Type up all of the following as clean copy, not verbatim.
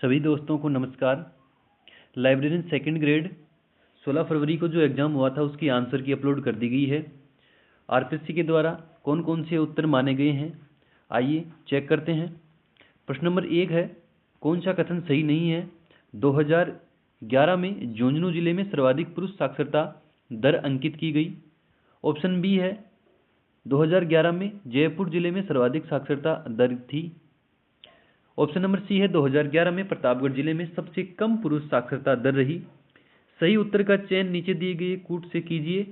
सभी दोस्तों को नमस्कार। लाइब्रेरियन सेकंड ग्रेड 16 फरवरी को जो एग्ज़ाम हुआ था उसकी आंसर की अपलोड कर दी गई है। आरपीएससी के द्वारा कौन कौन से उत्तर माने गए हैं, आइए चेक करते हैं। प्रश्न नंबर 1 है, कौन सा कथन सही नहीं है? 2011 में झुंझुनू जिले में सर्वाधिक पुरुष साक्षरता दर अंकित की गई। ऑप्शन बी है 2011 में जयपुर जिले में सर्वाधिक साक्षरता दर थी। ऑप्शन नंबर सी है 2011 में प्रतापगढ़ जिले में सबसे कम पुरुष साक्षरता दर रही। सही उत्तर का चयन नीचे दिए गए कूट से कीजिए।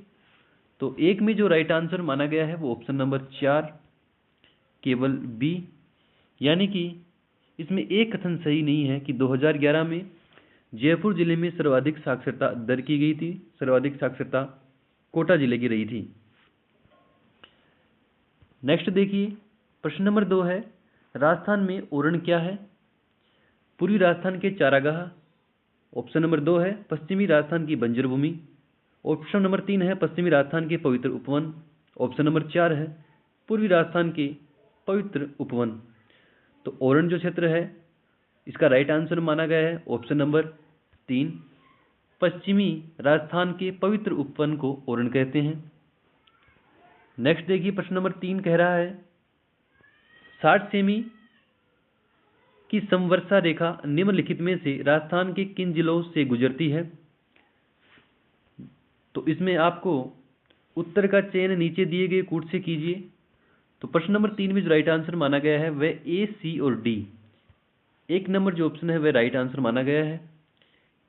तो एक में जो राइट आंसर माना गया है वो ऑप्शन नंबर 4 केवल बी, यानी कि इसमें एक कथन सही नहीं है कि 2011 में जयपुर जिले में सर्वाधिक साक्षरता दर की गई थी। सर्वाधिक साक्षरता कोटा जिले की रही थी। नेक्स्ट देखिए, प्रश्न नंबर 2 है, राजस्थान में ओरण क्या है? पूर्वी राजस्थान के चारागाह। ऑप्शन नंबर 2 है पश्चिमी राजस्थान की बंजर भूमि। ऑप्शन नंबर 3 है पश्चिमी राजस्थान के पवित्र उपवन। ऑप्शन नंबर 4 है पूर्वी राजस्थान के पवित्र उपवन। तो ओरण जो क्षेत्र है इसका राइट आंसर माना गया है ऑप्शन नंबर 3, पश्चिमी राजस्थान के पवित्र उपवन को ओरण कहते हैं। नेक्स्ट देखिए, प्रश्न नंबर 3 कह रहा है 60 सेमी की समवर्षा रेखा निम्नलिखित में से राजस्थान के किन जिलों से गुजरती है? तो इसमें आपको उत्तर का चयन नीचे दिए गए कूट से कीजिए। तो प्रश्न नंबर 3 में जो राइट आंसर माना गया है वह ए, सी और डी। एक नंबर जो ऑप्शन है वह राइट आंसर माना गया है।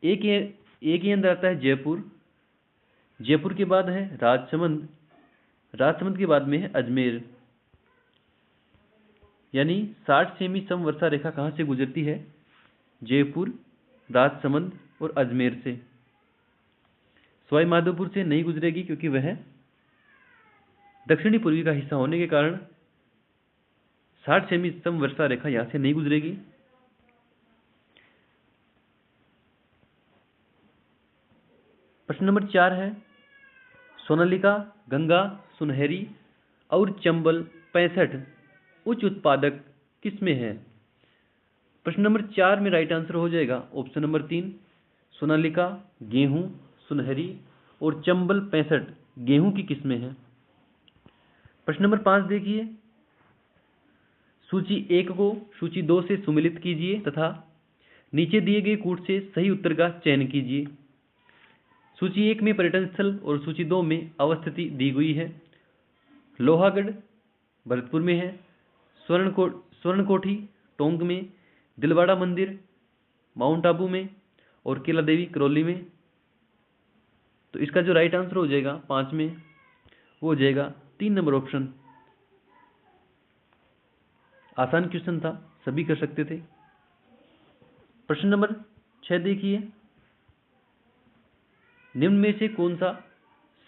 एक के अंदर आता है जयपुर, जयपुर के बाद है राजसमंद, राजसमंद के बाद में है अजमेर। यानी 60 सेमी समवर्षा रेखा कहाँ से गुजरती है? जयपुर, राजसमंद और अजमेर से। सवाई माधोपुर से नहीं गुजरेगी क्योंकि वह दक्षिणी पूर्वी का हिस्सा होने के कारण 60 सेमी समवर्षा रेखा यहां से नहीं गुजरेगी। प्रश्न नंबर 4 है, सोनालिका, गंगा, सुनहरी और चंबल 65 उच्च उत्पादक किसमें है? प्रश्न नंबर 4 में राइट आंसर हो जाएगा ऑप्शन नंबर 3 सोनालिका गेहूं, सुनहरी और चंबल 65 गेहूं की किस्में हैं। प्रश्न नंबर 5 देखिए, सूची 1 को सूची 2 से सुमेलित कीजिए तथा नीचे दिए गए कूट से सही उत्तर का चयन कीजिए। सूची 1 में पर्यटन स्थल और सूची 2 में अवस्थिति दी गई है। लोहागढ़ भरतपुर में है, स्वर्णकोठी टोंक में, दिलवाड़ा मंदिर माउंट आबू में और केला देवी करौली में। तो इसका जो राइट आंसर हो जाएगा 5 में वो हो जाएगा 3 नंबर ऑप्शन। आसान क्वेश्चन था, सभी कर सकते थे। प्रश्न नंबर 6 देखिए, निम्न में से कौन सा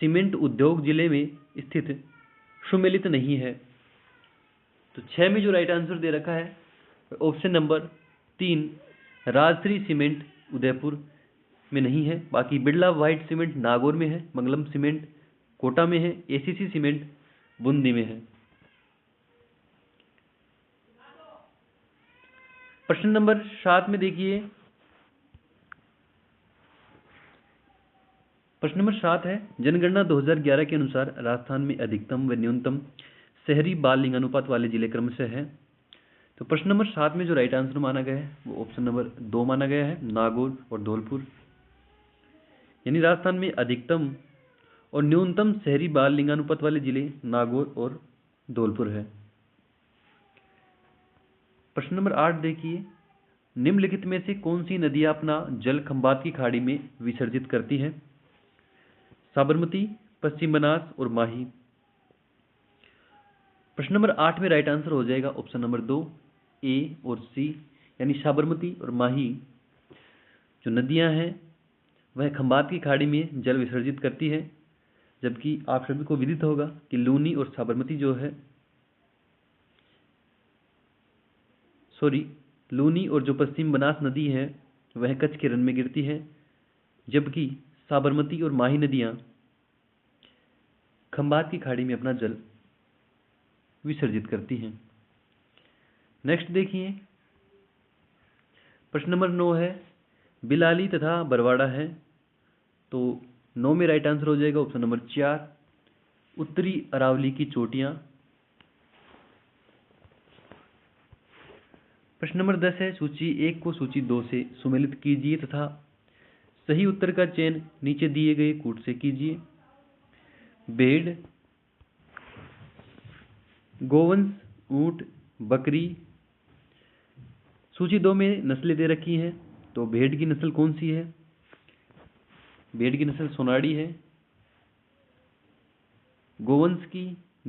सीमेंट उद्योग जिले में स्थित सुमेलित नहीं है? तो 6 में जो राइट आंसर दे रखा है option number 3 Rajshree cement Udaipur में नहीं है। बाकी बिरला व्हाइट सीमेंट नागौर में है, मंगलम सीमेंट कोटा में है, एसीसी सीमेंट बूंदी में है। प्रश्न नंबर 7 में देखिए, प्रश्न नंबर 7 है, जनगणना 2011 के अनुसार राजस्थान में अधिकतम व न्यूनतम शहरी बाल लिंगानुपात वाले जिले क्रमशः है। तो प्रश्न नंबर 7 में जो राइट आंसर माना गया है वो ऑप्शन नंबर 2 माना गया है, नागौर और धौलपुर। यानी राजस्थान में अधिकतम और न्यूनतम शहरी बाल लिंगानुपात वाले जिले नागौर और धौलपुर है। प्रश्न नंबर 8 देखिए, निम्नलिखित में से कौन सी नदियां अपना जल खंबात की खाड़ी में विसर्जित करती है? साबरमती, पश्चिम बनास और माही। प्रश्न नंबर 8 में राइट आंसर हो जाएगा ऑप्शन नंबर 2 ए और सी, यानी साबरमती और माही जो नदियां हैं वह खंबात की खाड़ी में जल विसर्जित करती है। जबकि आप सभी को विदित होगा कि लूनी और साबरमती जो है लूनी और जो पश्चिम बनास नदी है वह कच्छ के रन में गिरती है, जबकि साबरमती और माही नदियां खंबात की खाड़ी में अपना जल विसर्जित करती हैं। नेक्स्ट देखिए, प्रश्न नंबर 9 है बिलाली तथा बरवाड़ा है, तो 9 में राइट आंसर हो जाएगा ऑप्शन नंबर 4 उत्तरी अरावली की चोटियां। प्रश्न नंबर 10 है सूची 1 को सूची 2 से सुमेलित कीजिए तथा सही उत्तर का चयन नीचे दिए गए कूट से कीजिए। भेड़, गोवंश, ऊंट, बकरी। सूची 2 में नस्लें दे रखी हैं, तो भेड़ की नस्ल कौन सी है? भेड़ की नस्ल सोनाड़ी है, गोवंश की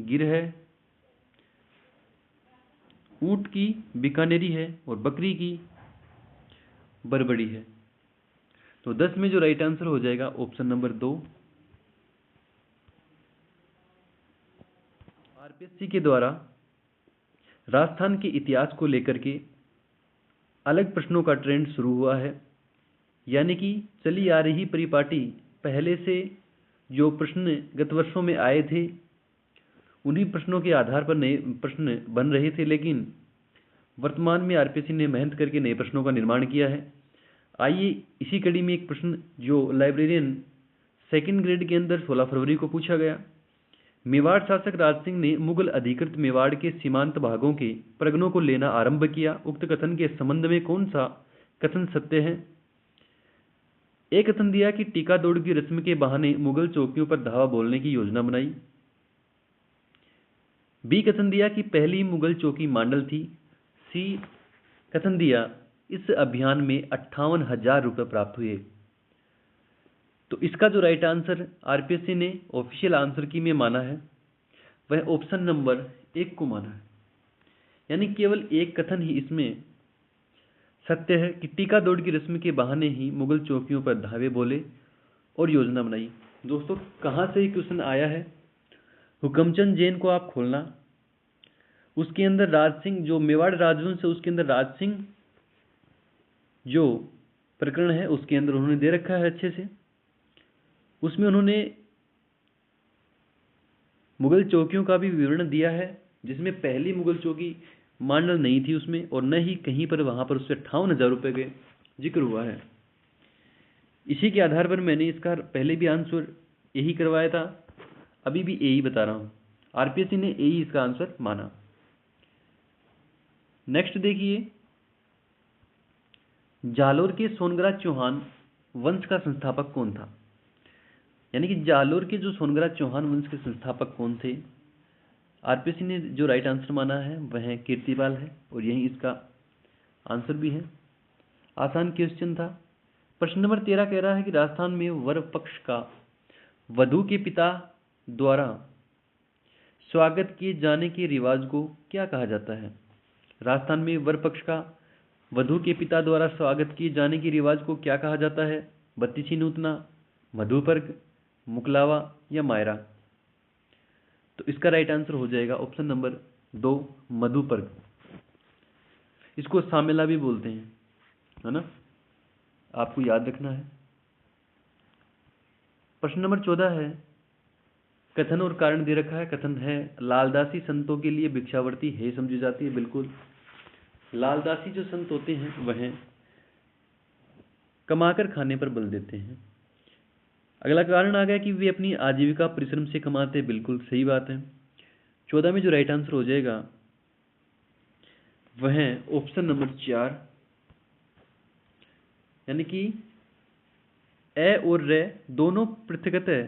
गिर है, ऊंट की बीकानेरी है और बकरी की बरबड़ी है। तो 10 में जो राइट आंसर हो जाएगा ऑप्शन नंबर 2। आरपीएससी के द्वारा राजस्थान के इतिहास को लेकर के अलग प्रश्नों का ट्रेंड शुरू हुआ है, यानी कि चली आ रही परिपाटी पहले से जो प्रश्न गत वर्षों में आए थे उन्हीं प्रश्नों के आधार पर नए प्रश्न बन रहे थे, लेकिन वर्तमान में आरपीएससी ने मेहनत करके नए प्रश्नों का निर्माण किया है। आइए इसी कड़ी में एक प्रश्न जो लाइब्रेरियन सेकंड ग्रेड के अंदर 16 फरवरी को पूछा गया। मेवाड़ शासक राज सिंह ने मुगल अधिकृत मेवाड़ के सीमांत भागों के प्रगणों को लेना आरंभ किया। उक्त कथन के संबंध में कौन सा कथन सत्य है? एक कथन दिया कि टीका दौड़ की रस्म के बहाने मुगल चौकियों पर धावा बोलने की योजना बनाई। बी कथन दिया कि पहली मुगल चौकी मांडल थी। सी कथन दिया इस अभियान में 58,000 रुपये प्राप्त हुए। तो इसका जो राइट आंसर आरपीएससी ने ऑफिशियल आंसर की में माना है वह ऑप्शन नंबर 1 को माना है, यानी केवल एक कथन ही इसमें सत्य है कि टीका दौड़ की रस्म के बहाने ही मुगल चौकियों पर धावे बोले और योजना बनाई। दोस्तों कहाँ से ये क्वेश्चन आया है? हुकमचंद जैन को आप खोलना, उसके अंदर राज सिंह जो मेवाड़ राजवंश है उसके अंदर राज सिंह जो प्रकरण है उसके अंदर उन्होंने दे रखा है अच्छे से। उसमें उन्होंने मुगल चौकियों का भी विवरण दिया है, जिसमें पहली मुगल चौकी मांडल नहीं थी उसमें, और न ही कहीं पर वहां पर उससे 58,000 रुपये का जिक्र हुआ है। इसी के आधार पर मैंने इसका पहले भी आंसर यही करवाया था, अभी भी यही बता रहा हूं। आरपीएससी ने यही इसका आंसर माना। नेक्स्ट देखिए, जालोर के सोनग्रा चौहान वंश का संस्थापक कौन था? यानी कि जालोर के जो सोनग्रा चौहान वंश के संस्थापक कौन थे? आरपीएससी ने जो राइट आंसर माना है वह कीर्तिपाल है, और यही इसका आंसर भी है। आसान क्वेश्चन था। प्रश्न नंबर 13 कह रहा है कि राजस्थान में वर पक्ष का वधू के पिता द्वारा स्वागत किए जाने के रिवाज को क्या कहा जाता है? राजस्थान में वर पक्ष का वधू के पिता द्वारा स्वागत किए जाने के रिवाज को क्या कहा जाता है? बत्तीसी नूतना, मधुपर्क, मुकलावा या मायरा? तो इसका राइट आंसर हो जाएगा ऑप्शन नंबर 2 मधुपर्क। इसको सामेला भी बोलते हैं, है ना, आपको याद रखना है। प्रश्न नंबर 14 है, कथन और कारण दे रखा है। कथन है लालदासी संतों के लिए भिक्षावृत्ति है समझी जाती है। बिल्कुल, लालदासी जो संत होते हैं वह कमाकर खाने पर बल देते हैं। अगला कारण आ गया कि वे अपनी आजीविका परिश्रम से कमाते हैं। बिल्कुल सही बात है। 14 में जो राइट आंसर हो जाएगा वह ऑप्शन नंबर 4, यानी कि ए और रे दोनों पृथकतः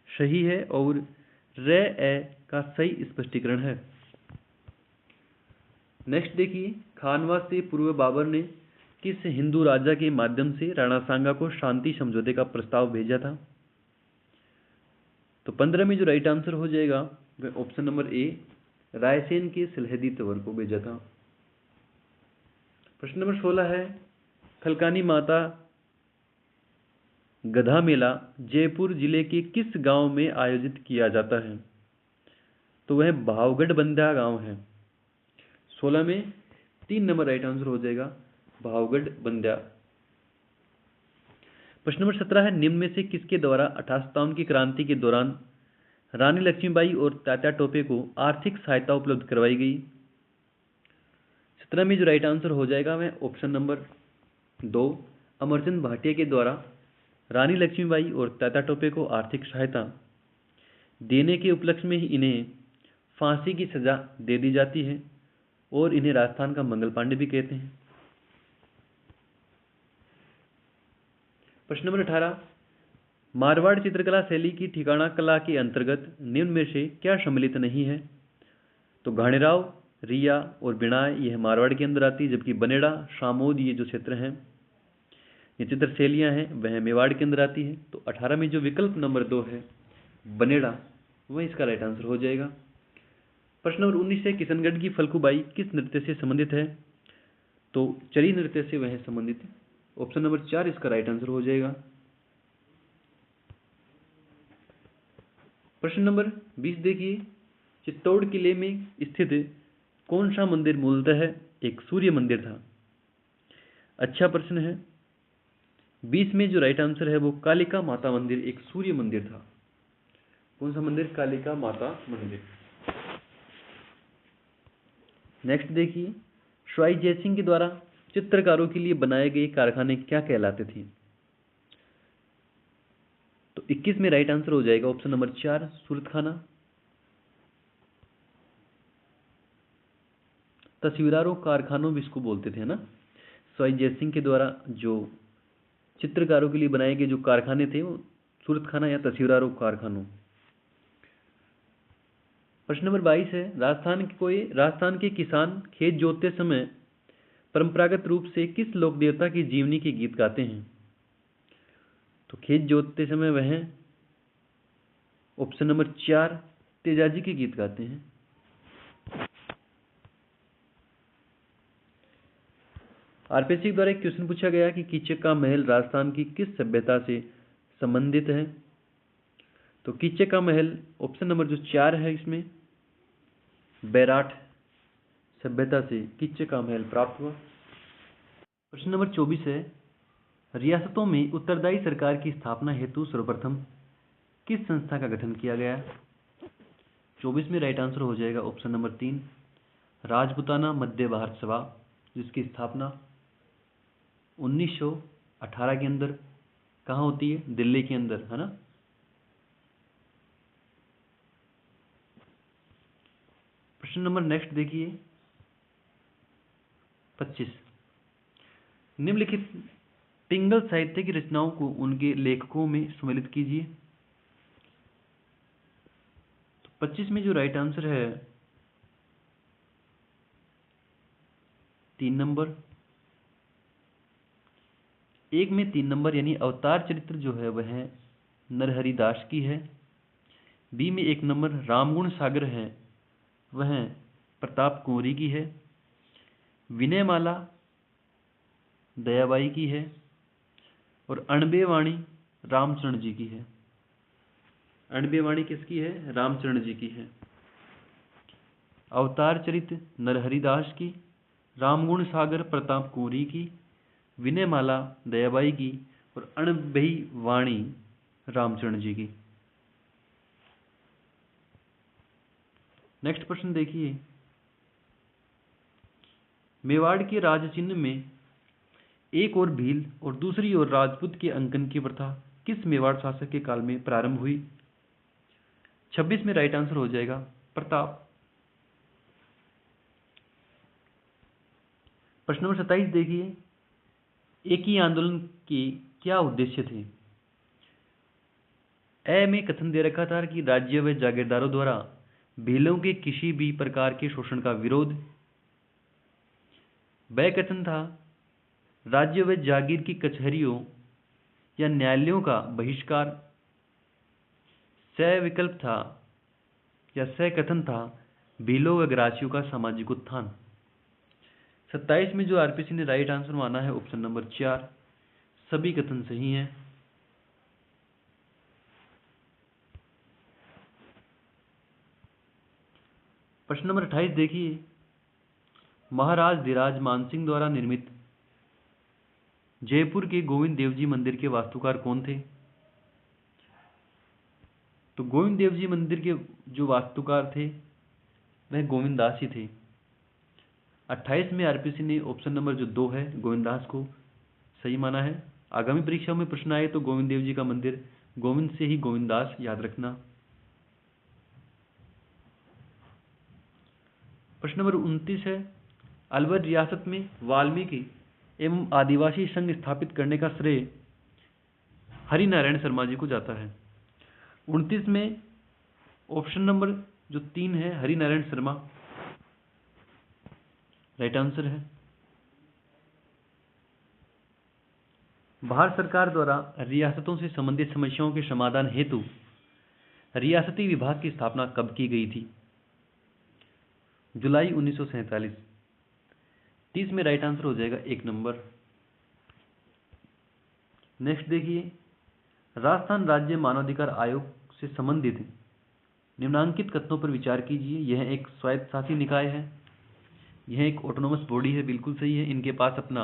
सही है और रे ए का सही स्पष्टीकरण है। नेक्स्ट देखिए, खानवा से पूर्व बाबर ने किस हिंदू राजा के माध्यम से राणा सांगा को शांति समझौते का प्रस्ताव भेजा था? तो 15 में जो राइट आंसर हो जाएगा वह ऑप्शन नंबर ए, रायसेन के सिलहदी तंवर को भेजा था। प्रश्न नंबर 16 है, खलकानी माता गधा मेला जयपुर जिले के किस गांव में आयोजित किया जाता है? तो वह भावगढ़ बंदा गांव है। 16 में 3 नंबर राइट आंसर हो जाएगा भावगढ़ बंदा। प्रश्न नंबर 17 है, निम्न में से किसके द्वारा 1857 की क्रांति के दौरान रानी लक्ष्मीबाई और तात्या टोपे को आर्थिक सहायता उपलब्ध करवाई गई? 17 में जो राइट आंसर हो जाएगा वह ऑप्शन नंबर 2. अमरचंद भाटिया के द्वारा रानी लक्ष्मीबाई और तात्या टोपे को आर्थिक सहायता देने के उपलक्ष्य में ही इन्हें फांसी की सजा दे दी जाती है और इन्हें राजस्थान का मंगल पांडे भी कहते हैं। प्रश्न नंबर 18, मारवाड़ चित्रकला शैली की ठिकाना कला के अंतर्गत निम्न में से क्या सम्मिलित नहीं है? तो घाणेराव, रिया और बिणाय यह मारवाड़ के अंदर आती है, जबकि बनेड़ा, सामोद ये जो क्षेत्र हैं, ये चित्र शैलियाँ हैं, वह मेवाड़ के अंदर आती है। तो 18 में जो विकल्प नंबर 2 है बनेड़ा, वह इसका राइट आंसर हो जाएगा। प्रश्न नंबर 19 है, किशनगढ़ की फल्गुबाई किस नृत्य से संबंधित है? तो चरी नृत्य से वह संबंधित है। ऑप्शन नंबर 4 इसका राइट आंसर हो जाएगा। प्रश्न नंबर 20 देखिए, चित्तौड़ किले में स्थित कौन सा मंदिर मूलतः एक सूर्य मंदिर था? अच्छा प्रश्न है। 20 में जो राइट आंसर है वो कालिका माता मंदिर एक सूर्य मंदिर था। कौन सा मंदिर? कालिका माता मंदिर। नेक्स्ट देखिए, स्वाई जयसिंह के द्वारा चित्रकारों के लिए बनाए गए कारखाने क्या कहलाते थे? तो 21 में राइट आंसर हो जाएगा ऑप्शन नंबर 4 सूरतखाना। तस्वीरारों कारखानों भी इसको बोलते थे ना। स्वाई जयसिंह के द्वारा जो चित्रकारों के लिए बनाए गए जो कारखाने थे वो सूरतखाना या तस्वीरारों कारखानों। प्रश्न नंबर 22 है, राजस्थान के किसान खेत जोतते समय परंपरागत रूप से किस लोक देवता की जीवनी के गीत गाते हैं? तो खेत जोतते समय वह ऑप्शन नंबर 4 तेजाजी के गीत गाते हैं। आरपीएससी द्वारा एक क्वेश्चन पूछा गया कि कीचक का महल राजस्थान की किस सभ्यता से संबंधित है? तो कीचक का महल ऑप्शन नंबर जो 4 है इसमें बैराठ सभ्यता से कीचक का महल प्राप्त हुआ। प्रश्न नंबर 24 है, रियासतों में उत्तरदायी सरकार की स्थापना हेतु सर्वप्रथम किस संस्था का गठन किया गया? 24 में राइट आंसर हो जाएगा ऑप्शन नंबर 3 राजपूताना मध्य भारत सभा, जिसकी स्थापना 1918 के अंदर कहाँ होती है? दिल्ली के अंदर, है ना। प्रश्न नंबर नेक्स्ट देखिए 25, निम्नलिखित पिंगल साहित्य की रचनाओं को उनके लेखकों में सम्मिलित कीजिए। तो 25 में जो राइट आंसर है 3 नंबर, 1 में 3 नंबर यानी अवतार चरित्र जो है वह नरहरि दास की है। बी में 1 नंबर रामगुण सागर है वह प्रताप कुंवरी की है। विनयमाला दयाबाई की है और अणबे वाणी रामचरण जी की है। अणबे वाणी किसकी है? रामचरण जी की है। अवतार चरित नरहरि दास की, रामगुण सागर प्रताप कुंवरी की, विनयमाला दयाबाई की और अणबे वाणी रामचरण जी की। नेक्स्ट प्रश्न देखिए, मेवाड़ के राज चिन्ह में एक और भील और दूसरी ओर राजपूत के अंकन की प्रथा किस मेवाड़ शासक के काल में प्रारंभ हुई? 26 में राइट आंसर हो जाएगा प्रताप। प्रश्न नंबर 27 देखिए, एक ही आंदोलन के क्या उद्देश्य थे? ए में कथन दे रखा था कि राज्य व जागीरदारों द्वारा भीलों के किसी भी प्रकार के शोषण का विरोध। ब कथन था राज्य व जागीर की कचहरियों या न्यायालयों का बहिष्कार। स विकल्प था या स कथन था भीलों व ग्रासियों का सामाजिक उत्थान। 27 में जो आरपीसी ने राइट आंसर माना है ऑप्शन नंबर 4 सभी कथन सही हैं। प्रश्न नंबर 28 देखिए, महाराज धीराज मानसिंह द्वारा निर्मित जयपुर के गोविंद देव जी मंदिर के वास्तुकार कौन थे? तो गोविंद देव जी मंदिर के जो वास्तुकार थे वह गोविंद दास ही थे। 28 में आरपीसी ने ऑप्शन नंबर जो 2 है गोविंद दास को सही माना है। आगामी परीक्षाओं में प्रश्न आए तो गोविंद देव जी का मंदिर, गोविंद से ही गोविंदास, याद रखना। प्रश्न नंबर 29 है, अलवर रियासत में वाल्मीकि एवं आदिवासी संघ स्थापित करने का श्रेय हरिनारायण शर्मा जी को जाता है। 29 में ऑप्शन नंबर जो 3 है हरिनारायण शर्मा राइट आंसर है। भारत सरकार द्वारा रियासतों से संबंधित समस्याओं के समाधान हेतु रियासती विभाग की स्थापना कब की गई थी? जुलाई 1947। 30 में राइट आंसर हो जाएगा 1 नंबर। नेक्स्ट देखिए, राजस्थान राज्य मानवाधिकार आयोग से संबंधित निम्नांकित कथनों पर विचार कीजिए। यह एक स्वायत्तशासी निकाय है, यह एक ऑटोनोमस बॉडी है, बिल्कुल सही है। इनके पास अपना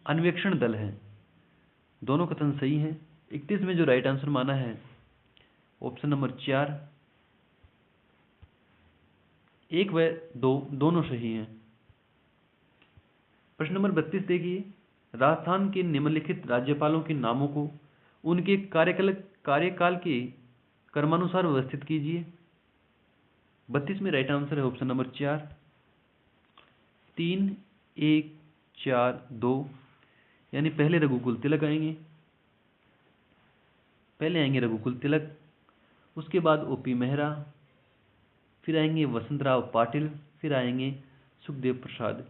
अन्वेषण दल है, दोनों कथन सही हैं। 31 में जो राइट आंसर माना है ऑप्शन नंबर 4, 1 व 2 दोनों सही हैं। प्रश्न नंबर 32 देखिए, राजस्थान के निम्नलिखित राज्यपालों के नामों को उनके कार्यकाल के क्रमानुसार व्यवस्थित कीजिए। 32 में राइट आंसर है ऑप्शन नंबर 4, 3, 1, 4, 2, यानी पहले रघुकुल तिलक आएंगे, पहले आएंगे रघुकुल तिलक, उसके बाद ओपी मेहरा, फिर आएंगे वसंतराव पाटिल, फिर आएंगे सुखदेव प्रसाद।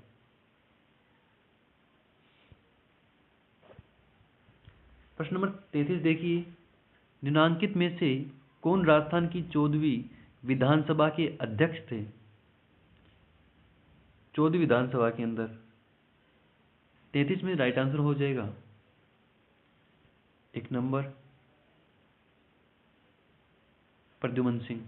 प्रश्न नंबर 33 देखिए, निम्नांकित में से कौन राजस्थान की 14वीं विधानसभा के अध्यक्ष थे? 14वीं विधानसभा के अंदर 33 में राइट आंसर हो जाएगा 1 नंबर, प्रद्युमन सिंह।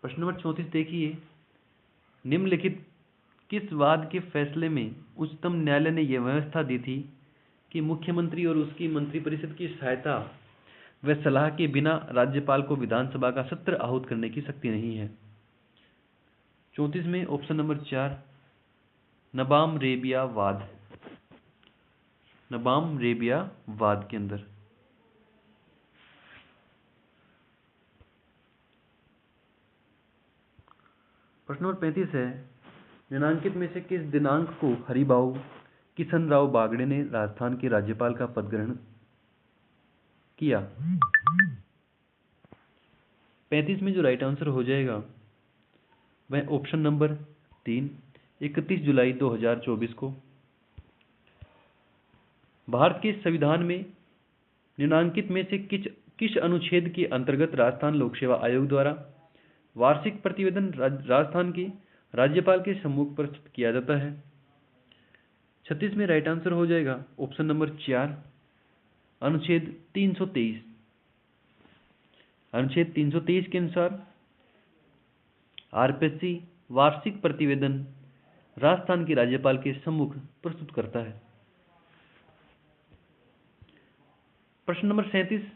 प्रश्न नंबर 34 देखिए, निम्नलिखित किस वाद के फैसले में उच्चतम न्यायालय ने यह व्यवस्था दी थी कि मुख्यमंत्री और उसकी मंत्रिपरिषद की सहायता व सलाह के बिना राज्यपाल को विधानसभा का सत्र आहूत करने की शक्ति नहीं है? 34 में ऑप्शन नंबर 4, नबाम रेबिया वाद, नबाम रेबिया वाद के अंदर। प्रश्न नंबर 35 है, निम्नांकित में से किस दिनांक को हरिभाऊ किशन राव बागड़े ने राजस्थान के राज्यपाल का पद ग्रहण किया? 35 में जो राइट आंसर हो जाएगा वह ऑप्शन नंबर 3, 31 जुलाई 2024 को। भारत के संविधान में निम्नांकित में से किस अनुच्छेद के अंतर्गत राजस्थान लोक सेवा आयोग द्वारा वार्षिक प्रतिवेदन राजस्थान के राज्यपाल के सम्मुख प्रस्तुत किया जाता है? 36 में राइट आंसर हो जाएगा ऑप्शन नंबर 4, अनुच्छेद 323। अनुच्छेद 323 के अनुसार आरपीसी वार्षिक प्रतिवेदन राजस्थान के राज्यपाल के सम्मुख प्रस्तुत करता है। प्रश्न नंबर 37,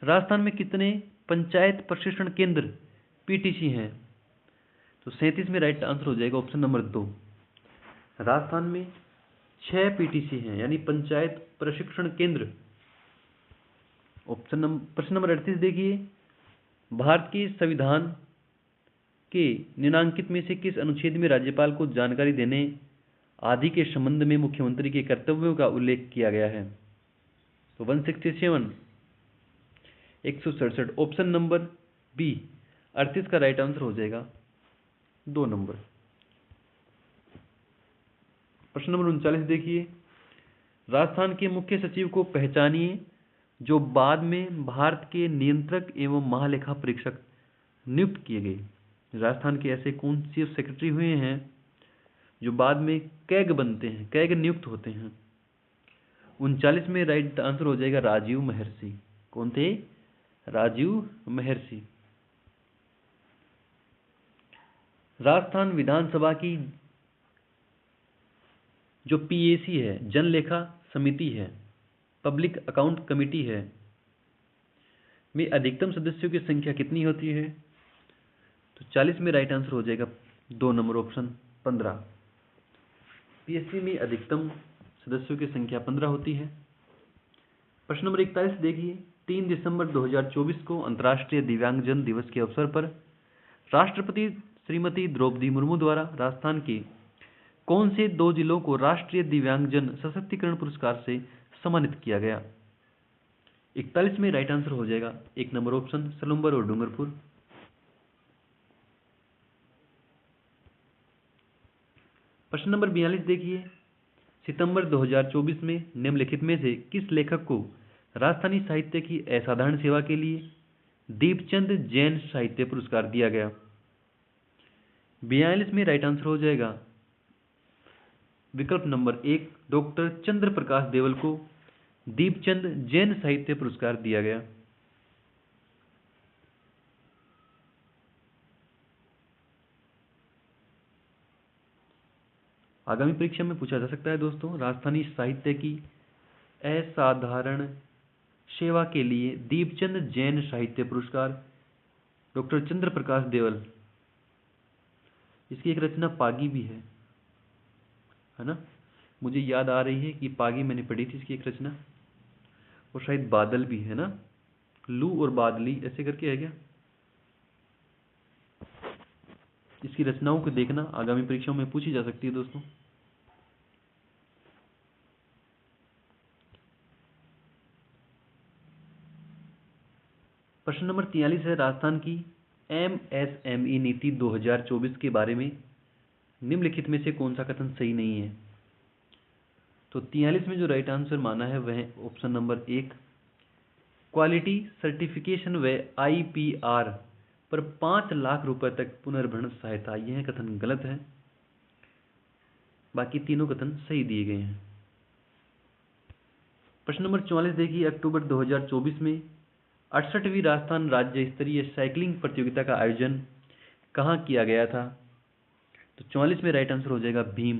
राजस्थान में कितने पंचायत प्रशिक्षण केंद्र पीटीसी हैं? तो 37 में राइट आंसर हो जाएगा ऑप्शन नंबर 2, राजस्थान में 6 पीटीसी हैं, यानी पंचायत प्रशिक्षण केंद्र। प्रश्न नंबर 38 देखिए, भारत के संविधान के निम्नांकित में से किस अनुच्छेद में राज्यपाल को जानकारी देने आदि के संबंध में मुख्यमंत्री के कर्तव्यों का उल्लेख किया गया है? तो 167, 167, ऑप्शन नंबर बी 38 का राइट आंसर हो जाएगा 2 नंबर। प्रश्न नंबर 39 देखिए, राजस्थान के मुख्य सचिव को पहचानिए जो बाद में भारत के नियंत्रक एवं महालेखा परीक्षक नियुक्त किए गए। राजस्थान के ऐसे कौन चीफ सेक्रेटरी हुए हैं जो बाद में कैग बनते हैं, कैग नियुक्त होते हैं? 39 में राइट आंसर हो जाएगा राजीव महर्षि। कौन थे? राजीव महर्षि। राजस्थान विधानसभा की जो पीएसी है, जन लेखा समिति है, पब्लिक अकाउंट कमेटी है, में अधिकतम सदस्यों की संख्या कितनी होती है? तो 40 में राइट आंसर हो जाएगा 2 नंबर ऑप्शन 15। पीएससी में अधिकतम सदस्यों की संख्या 15 होती है। प्रश्न नंबर 41 देखिए, 3 दिसंबर 2024 को अंतर्राष्ट्रीय दिव्यांगजन दिवस के अवसर पर राष्ट्रपति श्रीमती द्रौपदी मुर्मू द्वारा राजस्थान के कौन से 2 जिलों को राष्ट्रीय दिव्यांगजन सशक्तिकरण पुरस्कार से सम्मानित किया गया? 41 में राइट आंसर हो जाएगा 1 नंबर ऑप्शन सलुम्बर और डूंगरपुर। प्रश्न नंबर 42 देखिए, सितंबर 2024 में निम्नलिखित में से किस लेखक को राजस्थानी साहित्य की असाधारण सेवा के लिए दीपचंद जैन साहित्य पुरस्कार दिया गया? 42 में राइट आंसर हो जाएगा विकल्प नंबर 1, डॉक्टर चंद्र प्रकाश देवल को दीपचंद जैन साहित्य पुरस्कार दिया गया। आगामी परीक्षा में पूछा जा सकता है दोस्तों, राजस्थानी साहित्य की असाधारण सेवा के लिए दीपचंद जैन साहित्य पुरस्कार डॉक्टर चंद्र प्रकाश देवल। इसकी एक रचना पागी भी है ना? मुझे याद आ रही है कि पागी मैंने पढ़ी थी इसकी एक रचना, और शायद बादल भी है ना, लू और बादली ऐसे करके है क्या? इसकी रचनाओं को देखना, आगामी परीक्षाओं में पूछी जा सकती है दोस्तों। प्रश्न नंबर 43 है, राजस्थान की एमएसएमई नीति 2024 के बारे में निम्नलिखित में से कौन सा कथन सही नहीं है? तो 43 में जो राइट आंसर माना है वह ऑप्शन नंबर 1, क्वालिटी सर्टिफिकेशन व आईपीआर पर 5 लाख रुपए तक पुनर्भरण सहायता, यह कथन गलत है। बाकी तीनों कथन सही दिए गए हैं। प्रश्न नंबर 44 देखिए, अक्टूबर 2024 में 68वीं राजस्थान राज्य स्तरीय साइकिलिंग प्रतियोगिता का आयोजन कहाँ किया गया था? तो 44 में राइट आंसर हो जाएगा भीम,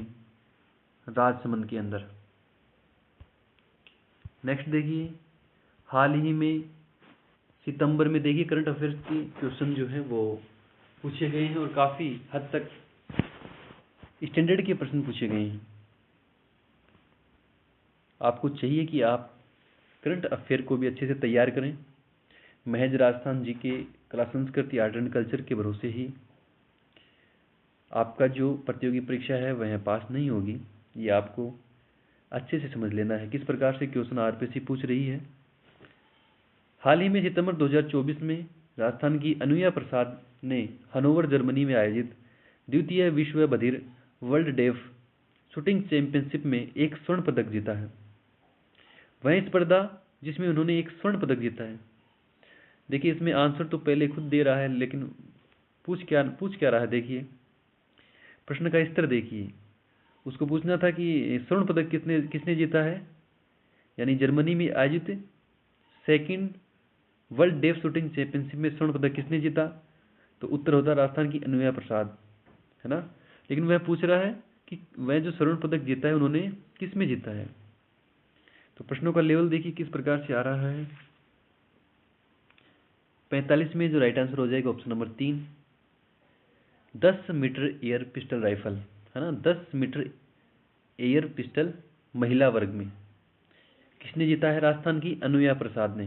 राजसमंद के अंदर। नेक्स्ट देखिए, हाल ही में सितंबर में देखिए करंट अफेयर्स के क्वेश्चन जो है वो पूछे गए हैं और काफ़ी हद तक स्टैंडर्ड के प्रश्न पूछे गए हैं। आपको चाहिए कि आप करंट अफेयर को भी अच्छे से तैयार करें। महज राजस्थान जी के कला संस्कृति आर्ट एंड कल्चर के भरोसे ही आपका जो प्रतियोगी परीक्षा है वह पास नहीं होगी। ये आपको अच्छे से समझ लेना है किस प्रकार से क्वेश्चन आरपीएससी पूछ रही है। हाल ही में सितंबर 2024 में राजस्थान की अनुया प्रसाद ने हनोवर जर्मनी में आयोजित द्वितीय विश्व बधिर वर्ल्ड डेफ शूटिंग चैंपियनशिप में एक स्वर्ण पदक जीता है। वह स्पर्धा जिसमें उन्होंने एक स्वर्ण पदक जीता है। देखिए इसमें आंसर तो पहले खुद दे रहा है, लेकिन पूछ क्या रहा है। देखिए प्रश्न का स्तर देखिए, उसको पूछना था कि स्वर्ण पदक किसने जीता है, यानी जर्मनी में आयोजित second world deaf shooting championship में स्वर्ण पदक किसने जीता? तो उत्तर होता राजस्थान की अनुया प्रसाद, है ना। लेकिन वह पूछ रहा है कि वह जो स्वर्ण पदक जीता है उन्होंने किस में जीता है। तो प्रश्नों का लेवल देखिए किस प्रकार से आ रहा है। 45 में जो राइट आंसर हो जाएगा option number 3, 10 metre air pistol rifle, है ना। 10 मीटर एयर पिस्टल महिला वर्ग में किसने जीता है? राजस्थान की अनुया प्रसाद ने।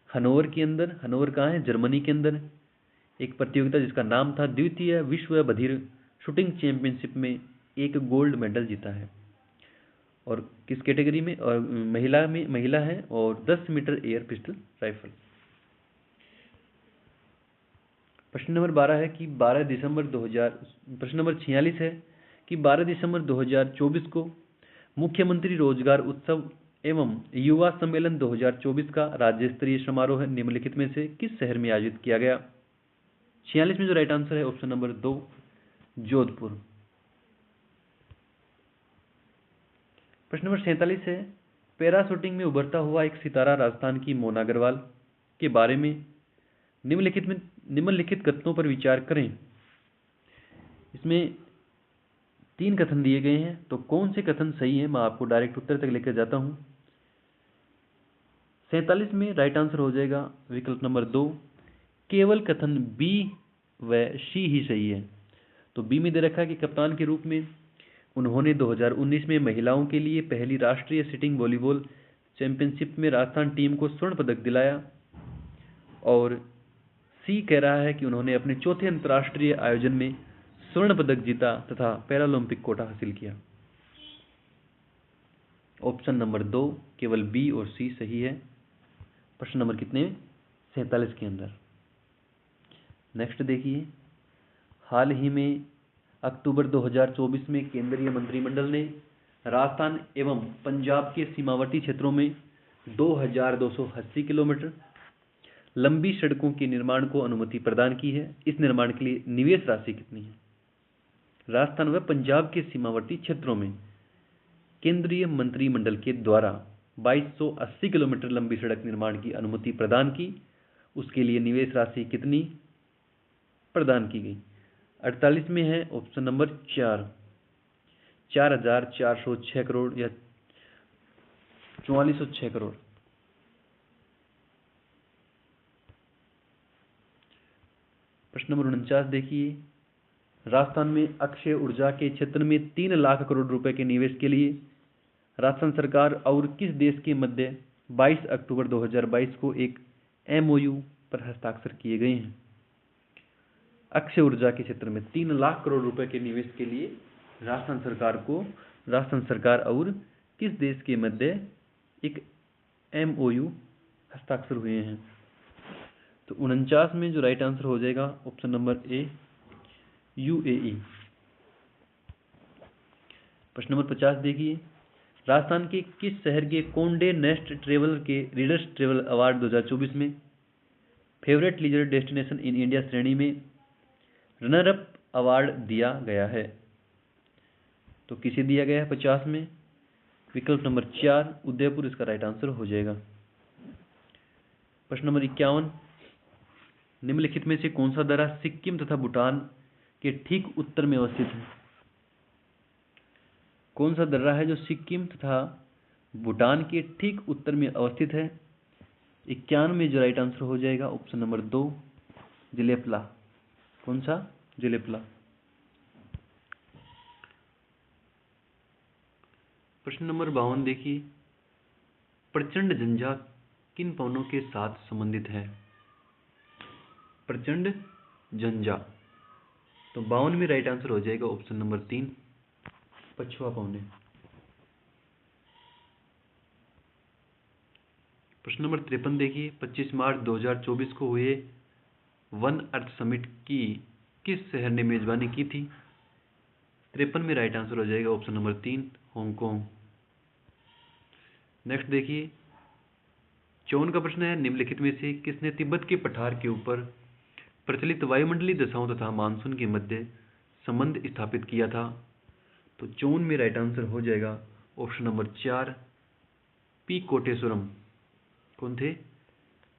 हनोवर के अंदर, हनोवर कहाँ है? जर्मनी के अंदर एक प्रतियोगिता जिसका नाम था द्वितीय विश्व बधिर शूटिंग चैंपियनशिप में एक गोल्ड मेडल जीता है। और किस कैटेगरी में? और महिला है, और 10 मीटर एयर पिस्टल राइफल। प्रश्न नंबर 12 है कि 12 दिसंबर 2000 प्रश्न नंबर 46 है कि 12 दिसंबर 2024 को मुख्यमंत्री रोजगार उत्सव एवं युवा सम्मेलन 2024 का राज्य स्तरीय समारोह निम्नलिखित में से किस शहर में आयोजित किया गया? 46 में जो राइट आंसर है ऑप्शन नंबर 2, जोधपुर। प्रश्न नंबर 47 है, पैरा शूटिंग में उभरता हुआ एक सितारा राजस्थान की मोना अग्रवाल के बारे में निम्नलिखित कथनों पर विचार करें। इसमें 3 कथन दिए गए हैं, तो कौन से कथन सही है मैं आपको डायरेक्ट उत्तर तक लेकर जाता हूं। 47 में राइट आंसर हो जाएगा विकल्प नंबर 2, केवल कथन बी व सी ही सही है। तो बी में दे रखा है कि कप्तान के रूप में उन्होंने 2019 में महिलाओं के लिए पहली राष्ट्रीय सिटिंग वॉलीबॉल चैंपियनशिप में राजस्थान टीम को स्वर्ण पदक दिलाया, और सी कह रहा है कि उन्होंने अपने चौथे अंतर्राष्ट्रीय आयोजन में स्वर्ण पदक जीता तथा पैरालंपिक कोटा हासिल किया। ऑप्शन नंबर 2 केवल बी और सी सही है। प्रश्न नंबर कितने, 47 के अंदर। नेक्स्ट देखिए, हाल ही में अक्टूबर 2024 में केंद्रीय मंत्रिमंडल ने राजस्थान एवं पंजाब के सीमावर्ती क्षेत्रों में 2280 किलोमीटर लंबी सड़कों के निर्माण को अनुमति प्रदान की है। इस निर्माण के लिए निवेश राशि कितनी है? राजस्थान व पंजाब के सीमावर्ती क्षेत्रों में केंद्रीय मंत्रिमंडल के द्वारा 2280 किलोमीटर लंबी सड़क निर्माण की अनुमति प्रदान की, उसके लिए निवेश राशि कितनी प्रदान की गई? 48 में है ऑप्शन नंबर 4, 4406 करोड़ या 4406 करोड़। प्रश्न नंबर 49 देखिए, राजस्थान में अक्षय ऊर्जा के क्षेत्र में 3 लाख करोड़ रुपए के निवेश के लिए राजस्थान सरकार और किस देश के मध्य 22 अक्टूबर 2022 को एक एमओयू पर हस्ताक्षर किए गए हैं? अक्षय ऊर्जा के क्षेत्र में 3 लाख करोड़ रुपए के निवेश के लिए राजस्थान सरकार और किस देश के मध्य एक एमओयू हस्ताक्षर हुए हैं? तो 49 में जो राइट आंसर हो जाएगा ऑप्शन नंबर ए, यूएई। प्रश्न नंबर 50 देखिए, राजस्थान के किस शहर के कोंडे नेस्ट ट्रेवल के रीडर्स ट्रेवल अवार्ड 2024 में favourite leisure destination in India श्रेणी में रनर अप अवार्ड दिया गया है? तो किसे दिया गया है 50 में? विकल्प नंबर 4, उदयपुर इसका राइट आंसर हो जाएगा। प्रश्न नंबर 51, निम्नलिखित में से कौन सा दर्रा सिक्किम तथा भूटान के ठीक उत्तर में अवस्थित है? कौन सा दर्रा है जो सिक्किम तथा भूटान के ठीक उत्तर में अवस्थित है? 51 में जो राइट आंसर हो जाएगा ऑप्शन नंबर 2, जिलेपला। कौन सा? जिलेपला। प्रश्न नंबर 52 देखिए, प्रचंड झंझा किन पवनों के साथ संबंधित है? प्रचंड झंझा, तो 52 में राइट आंसर हो जाएगा ऑप्शन नंबर 3, पछुआ पवने। प्रश्न नंबर 53 देखिए, 25 मार्च 2024 को हुए वन अर्थ समिट की किस शहर ने मेजबानी की थी? 53 में राइट आंसर हो जाएगा ऑप्शन नंबर 3, हांगकांग। नेक्स्ट देखिए, 54 का प्रश्न है, निम्नलिखित में से किसने तिब्बत के पठार के ऊपर प्रचलित वायुमंडलीय दशाओं तथा मानसून के मध्य संबंध स्थापित किया था? तो 54 में राइट आंसर हो जाएगा ऑप्शन नंबर 4, पी कोटेश्वरम। कौन थे?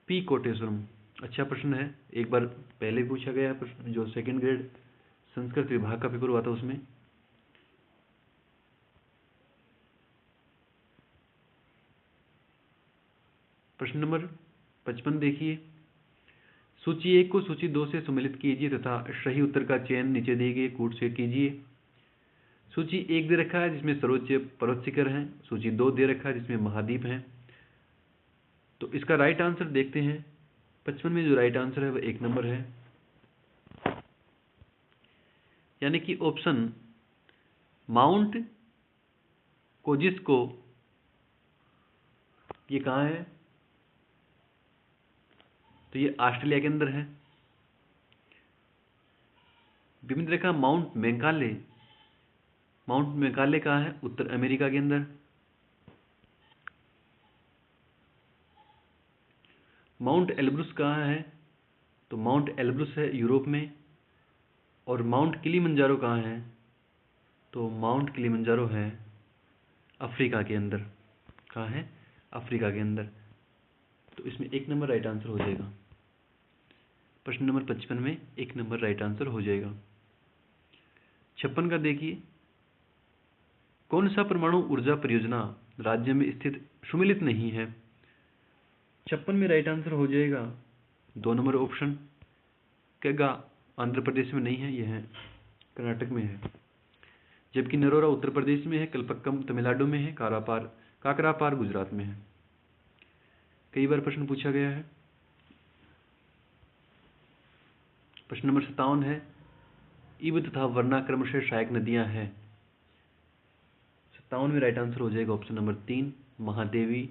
पी कोटेश्वरम। अच्छा प्रश्न है, एक बार पहले पूछा गया प्रश्न, जो सेकंड ग्रेड संस्कृत विभाग का पेपर हुआ था उसमें। प्रश्न नंबर 55 देखिए, सूची 1 को सूची 2 से सम्मिलित कीजिए तथा सही उत्तर का चयन नीचे दिए गए कूट से कीजिए। सूची 1 दे रखा है जिसमें सर्वोच्च पर्वत शिखर है, सूची 2 दे रखा है जिसमें महाद्वीप है। तो इसका राइट आंसर देखते हैं। 55 में जो राइट आंसर है वह 1 नंबर है, यानी कि ऑप्शन माउंट कोजिस्को, ये कहाँ है? तो ये ऑस्ट्रेलिया के अंदर है। विभिन्न रेखा माउंट मैकाले, माउंट मैकाले कहाँ है? उत्तर अमेरिका के अंदर। माउंट एल्ब्रुस कहाँ है? तो माउंट एल्ब्रुस है यूरोप में। और माउंट किलिमंजारो कहाँ है? तो माउंट किलिमंजारो है अफ्रीका के अंदर। कहाँ है? अफ्रीका के अंदर। तो इसमें 1 नंबर राइट आंसर हो जाएगा। प्रश्न नंबर 55 में 1 नंबर राइट आंसर हो जाएगा। 56 का देखिए, कौन सा परमाणु ऊर्जा परियोजना राज्य में स्थित सुमेलित नहीं है? 56 में राइट आंसर हो जाएगा 2 नंबर ऑप्शन। केगा आंध्र प्रदेश में नहीं है, यह है कर्नाटक में है। जबकि नरोरा उत्तर प्रदेश में है, कलपक्कम तमिलनाडु में है, काकरापार गुजरात में है। कई बार प्रश्न पूछा गया है। प्रश्न नंबर 57 है, इब तथा वरना क्रमशः सहायक नदियां हैं। 57 में राइट आंसर हो जाएगा ऑप्शन नंबर 3, महादेवी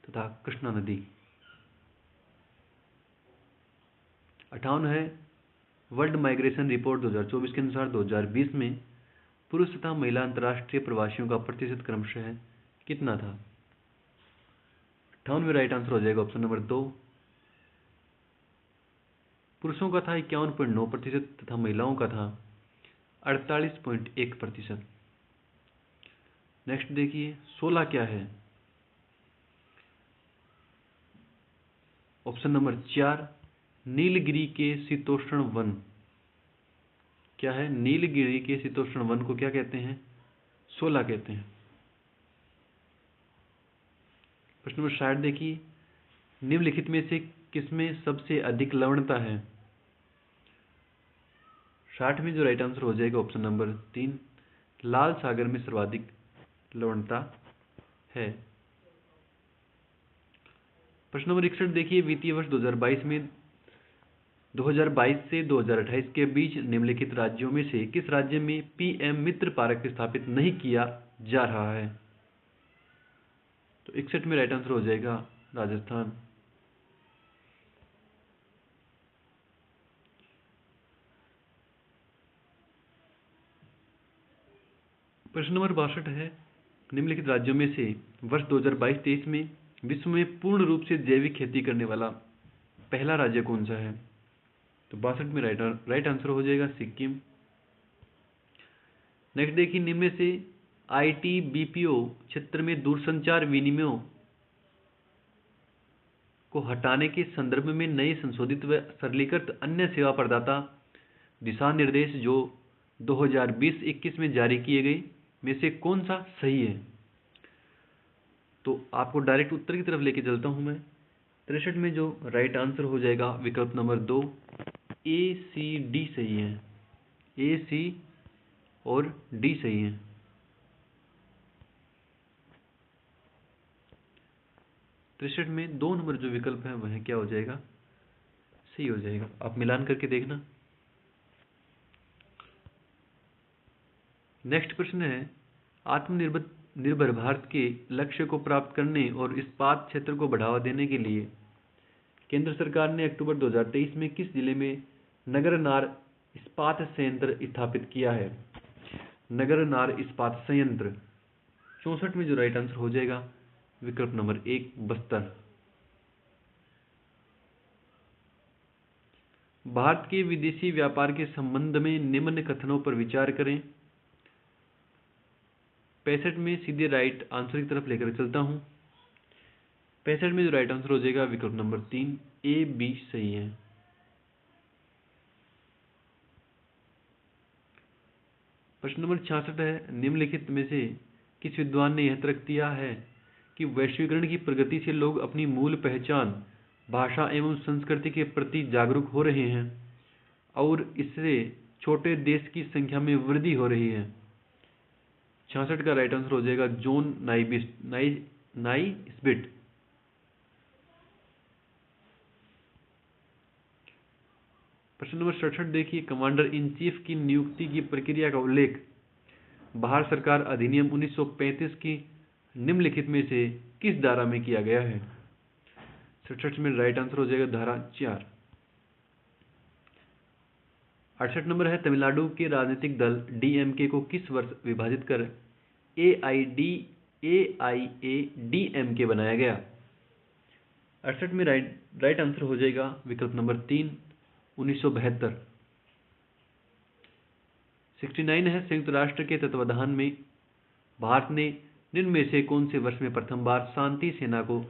तथा कृष्णा नदी। 58 है, वर्ल्ड माइग्रेशन रिपोर्ट 2024 के अनुसार 2020 में पुरुष तथा महिला अंतर्राष्ट्रीय प्रवासियों का प्रतिशत क्रमशः कितना था। 58 में राइट आंसर हो जाएगा ऑप्शन नंबर 2, पुरुषों का था 51.9% तथा महिलाओं का था 48.1%। नेक्स्ट देखिए 16 क्या है। ऑप्शन नंबर 4, नीलगिरी के शीतोष्ण वन। क्या है? नीलगिरी के शीतोष्ण वन को क्या कहते हैं? 16 कहते हैं। प्रश्न नंबर 60 देखिए, निम्नलिखित में से किसमें सबसे अधिक लवणता है। 60 में जो राइट आंसर हो जाएगा ऑप्शन नंबर 3, लाल सागर में सर्वाधिक लवणता है। प्रश्न नंबर 61 देखिए, वित्तीय वर्ष 2022 से 2028 के बीच निम्नलिखित राज्यों में से किस राज्य में पीएम मित्र पार्क स्थापित नहीं किया जा रहा है। तो 61 में राइट आंसर हो जाएगा राजस्थान। प्रश्न नंबर 62 है, निम्नलिखित राज्यों में से वर्ष 2022-23 में विश्व में पूर्ण रूप से जैविक खेती करने वाला पहला राज्य कौन सा है। तो 62 में राइट आंसर हो जाएगा सिक्किम। नेक्स्ट देखिए, निम्न में से आईटीबीपीओ क्षेत्र में दूरसंचार विनिमयों को हटाने के संदर्भ में नए संशोधित व सरलीकृत अन्य सेवा प्रदाता दिशा निर्देश जो 2020-21 में जारी किए गए में से कौन सा सही है। तो आपको डायरेक्ट उत्तर की तरफ लेके चलता हूं मैं। 63 में जो राइट आंसर हो जाएगा विकल्प नंबर 2, ए सी डी सही है। ए सी और डी सही है। 63 में 2 नंबर जो विकल्प है वह क्या हो जाएगा, सही हो जाएगा। आप मिलान करके देखना। नेक्स्ट प्रश्न है, आत्मनिर्भर भारत के लक्ष्य को प्राप्त करने और इस्पात क्षेत्र को बढ़ावा देने के लिए केंद्र सरकार ने अक्टूबर 2023 में किस जिले में नगर नार इस्पात संयंत्र स्थापित किया है। नगर नार इस्पात संयंत्र। 64 में जो राइट आंसर हो जाएगा विकल्प नंबर 1, बस्तर। भारत के विदेशी व्यापार के संबंध में निम्न कथनों पर विचार करें। 65 में सीधे राइट आंसर की तरफ लेकर चलता हूं। 65 में जो राइट आंसर हो जाएगा विकल्प नंबर 3, ए बी सही है। प्रश्न नंबर 66 है, निम्नलिखित में से किस विद्वान ने यह तर्क दिया है कि वैश्वीकरण की प्रगति से लोग अपनी मूल पहचान, भाषा एवं संस्कृति के प्रति जागरूक हो रहे हैं और इससे छोटे देश की संख्या में वृद्धि हो रही है। 66 का राइट आंसर हो जाएगा जॉन नाइस्बिट। प्रश्न नंबर 67 देखिए, कमांडर इन चीफ की नियुक्ति की प्रक्रिया का उल्लेख भारत सरकार अधिनियम 1935 की निम्नलिखित में से किस धारा में किया गया है। 67 में राइट आंसर हो जाएगा धारा 4। 68 नंबर है, तमिलनाडु के राजनीतिक दल डीएमके को किस वर्ष विभाजित कर एआईएडीएमके बनाया गया। 68 में राइट आंसर हो जाएगा विकल्प नंबर 3, 1972। 69 है, संयुक्त राष्ट्र के तत्वाधान में भारत ने निम्न में से कौन से वर्ष में प्रथम बार शांति सेना को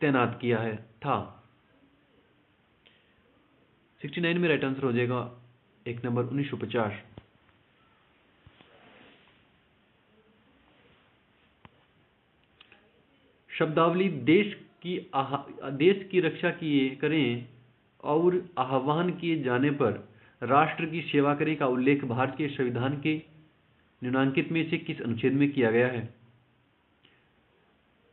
तैनात किया है था। 69 में राइट आंसर हो जाएगा 1 नंबर 1950। शब्दावली देश कि देश की रक्षा किए करें और आह्वान किए जाने पर राष्ट्र की सेवा करें का उल्लेख भारत के संविधान के निम्नलिखित में से किस अनुच्छेद में किया गया है?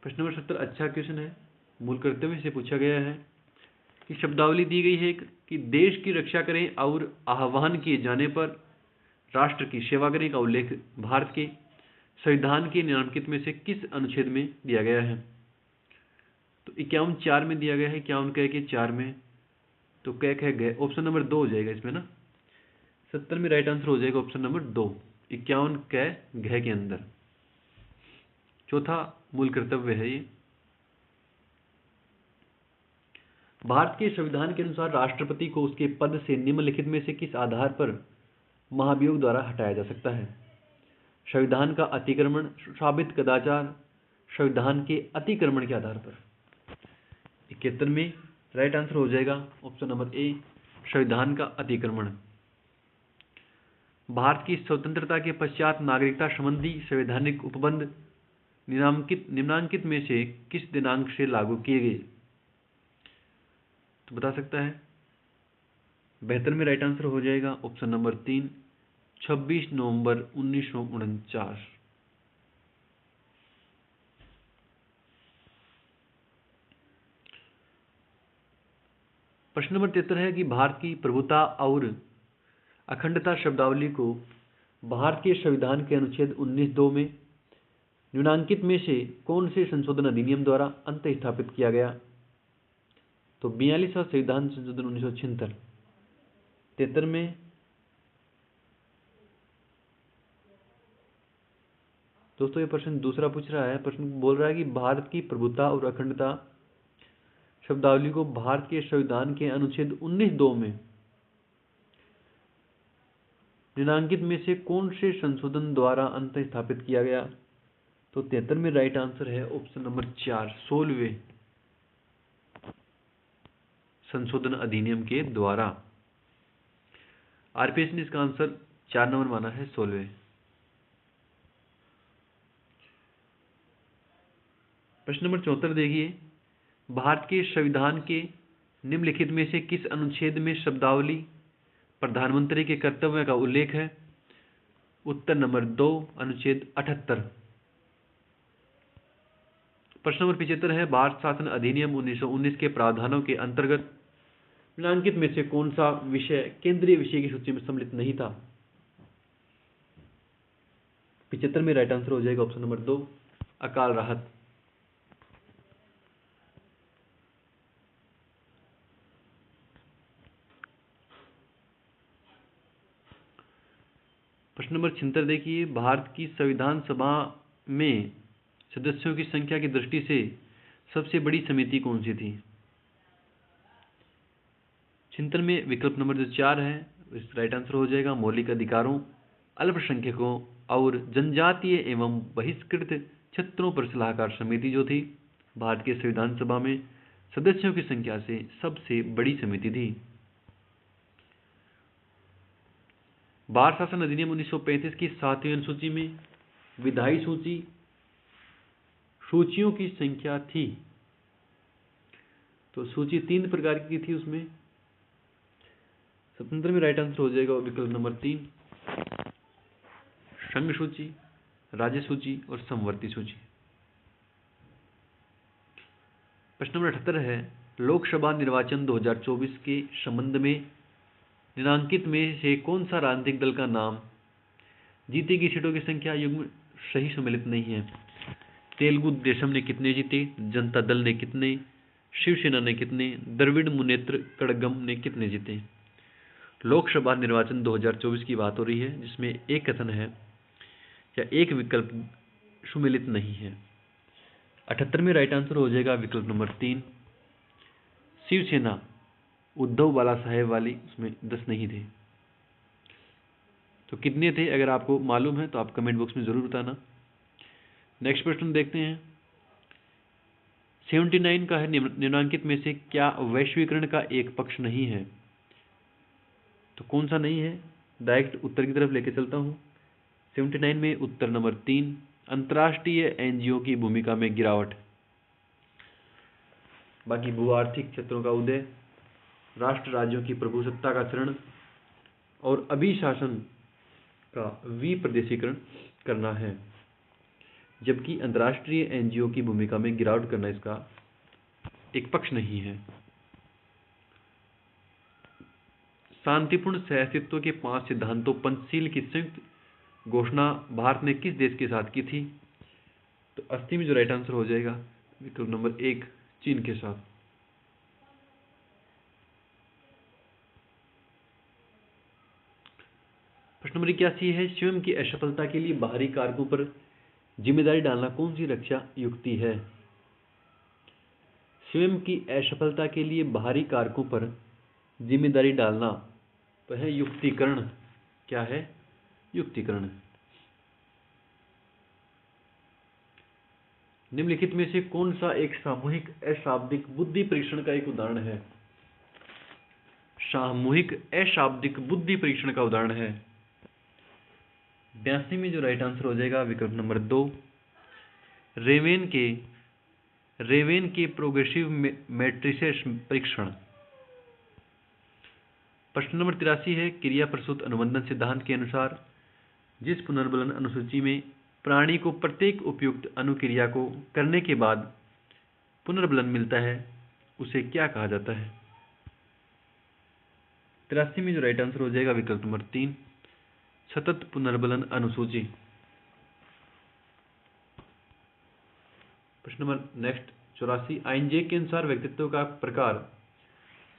प्रश्न नंबर 70 अच्छा क्वेश्चन है। मूल कर्तव्य से पूछा गया है कि शब्दावली दी गई है कि देश की रक्षा करें और आह्वान किए जाने पर राष्ट्र की सेवा करें का उल्लेख भारत के संविधान के निम्नलिखित में से किस अनुच्छेद में दिया गया है? तो 51(4) में दिया गया है। 51 के 4 में, तो क ऑप्शन नंबर 2 हो जाएगा इसमें ना। 70 में राइट आंसर हो जाएगा ऑप्शन नंबर 2, 51 घ के अंदर। चौथा मूल कर्तव्य है ये। भारत के संविधान के अनुसार राष्ट्रपति को उसके पद से निम्नलिखित में से किस आधार पर महाभियोग द्वारा हटाया जा सकता है? संविधान का अतिक्रमण, साबित कदाचार, संविधान के अतिक्रमण के आधार पर। 71 में राइट आंसर हो जाएगा ऑप्शन नंबर ए, संविधान का अतिक्रमण। भारत की स्वतंत्रता के पश्चात नागरिकता संबंधी संवैधानिक उपबंध निम्नांकित में से किस दिनांक से लागू किए गए? तो बता सकता है। 72 में राइट आंसर हो जाएगा ऑप्शन नंबर 3, 26 नवंबर 1949। प्रश्न नंबर 73 है कि भारत की प्रभुता और अखंडता शब्दावली को भारत के संविधान के अनुच्छेद 19(2) में निम्नांकित में से कौन से संशोधन अधिनियम द्वारा अंत स्थापित किया गया? तो 42वां संविधान संशोधन 1976। 73 में दोस्तों ये प्रश्न दूसरा पूछ रहा है। प्रश्न बोल रहा है कि भारत की प्रभुता और अखंडता शब्दावली को भारत के संविधान के अनुच्छेद 19(2) में निम्नांकित में से कौन से संशोधन द्वारा अंत स्थापित किया गया? तो 73 में राइट आंसर है ऑप्शन नंबर 4, 16वें संशोधन अधिनियम के द्वारा। आरपीएस ने इसका आंसर 4 नंबर माना है, 16वें। प्रश्न नंबर 74 देखिए, भारत के संविधान के निम्नलिखित में से किस अनुच्छेद में शब्दावली प्रधानमंत्री के कर्तव्य का उल्लेख है? उत्तर नंबर 2, अनुच्छेद 78। प्रश्न नंबर 75 है, भारत शासन अधिनियम 1919 के प्रावधानों के अंतर्गत निम्नांकित में से कौन सा विषय केंद्रीय विषय की सूची में सम्मिलित नहीं था? 75 में राइट आंसर हो जाएगा ऑप्शन नंबर 2, अकाल राहत। प्रश्न नंबर 76 देखिए, भारत की संविधान सभा में सदस्यों की संख्या की दृष्टि से सबसे बड़ी समिति कौन सी थी? 76 में विकल्प नंबर जो 4 है इस राइट आंसर हो जाएगा मौलिक अधिकारों, अल्पसंख्यकों और जनजातीय एवं बहिष्कृत क्षेत्रों पर सलाहकार समिति जो थी भारत के संविधान सभा में सदस्यों की संख्या से सबसे बड़ी समिति थी। भारत शासन अधिनियम 1935 की 7वीं अनुसूची में विधायी सूचियों की संख्या थी। तो सूची 3 प्रकार की थी उसमें। 77 में राइट आंसर हो जाएगा विकल्प नंबर 3, संघ सूची, राज्य सूची और समवर्ती सूची। प्रश्न नंबर 78 है, लोकसभा निर्वाचन 2024 के संबंध में निम्नांकित में से कौन सा राजनीतिक दल का नाम जीती गई सीटों की संख्या युग्म सही सम्मिलित नहीं है? तेलुगु देशम ने कितने जीते, जनता दल ने कितने, शिवसेना ने कितने, द्रविड़ मुनेत्र कड़गम ने कितने जीते? लोकसभा निर्वाचन 2024 की बात हो रही है जिसमें एक कथन है या एक विकल्प सुमेलित नहीं है। 78 में राइट आंसर हो जाएगा विकल्प नंबर 3, शिवसेना उद्धव बाला साहेब वाली, उसमें 10 नहीं थे। तो कितने थे अगर आपको मालूम है तो आप कमेंट बॉक्स में जरूर बताना। नेक्स्ट प्रश्न देखते हैं, 79 का है, निम्नांकित में से क्या वैश्वीकरण का एक पक्ष नहीं है? तो कौन सा नहीं है? डायरेक्ट उत्तर की तरफ लेके चलता हूं। 79 में उत्तर नंबर 3, अंतर्राष्ट्रीय एनजीओ की भूमिका में गिरावट। बाकी भू आर्थिक क्षेत्रों का उदय, राष्ट्र राज्यों की प्रभुसत्ता का क्षरण और अभिशासन का विप्रदेशीकरण करना है। जबकि अंतर्राष्ट्रीय एनजीओ की भूमिका में गिरावट करना इसका एक पक्ष नहीं है। शांतिपूर्ण सहअस्तित्व के 5 सिद्धांतों पंचशील की संयुक्त घोषणा भारत ने किस देश के साथ की थी? तो 80 में जो राइट आंसर हो जाएगा विकल्प नंबर 1, चीन के साथ। प्रश्न नंबर 81 है, स्वयं की असफलता के लिए बाहरी कारकों पर जिम्मेदारी डालना कौन सी रक्षा युक्ति है? स्वयं की असफलता के लिए बाहरी कारकों पर जिम्मेदारी डालना तो है युक्तिकरण। क्या है? युक्तिकरण। निम्नलिखित में से कौन सा एक सामूहिक अशाब्दिक बुद्धि परीक्षण का एक उदाहरण है? सामूहिक अशाब्दिक बुद्धि परीक्षण का उदाहरण है। 82 में जो राइट आंसर हो जाएगा विकल्प नंबर 2, रेवेन के प्रोग्रेसिव मैट्रिसेस परीक्षण। प्रश्न नंबर 83 है, क्रिया प्रसूत अनुबंधन सिद्धांत के अनुसार जिस पुनर्बलन अनुसूची में प्राणी को प्रत्येक उपयुक्त अनुक्रिया को करने के बाद पुनर्बलन मिलता है उसे क्या कहा जाता है? 83 में जो राइट आंसर हो जाएगा विकल्प नंबर 3, सतत पुनर्बलन अनुसूची। प्रश्न नंबर नेक्स्ट 84, आइंजे के अनुसार व्यक्तित्व का प्रकार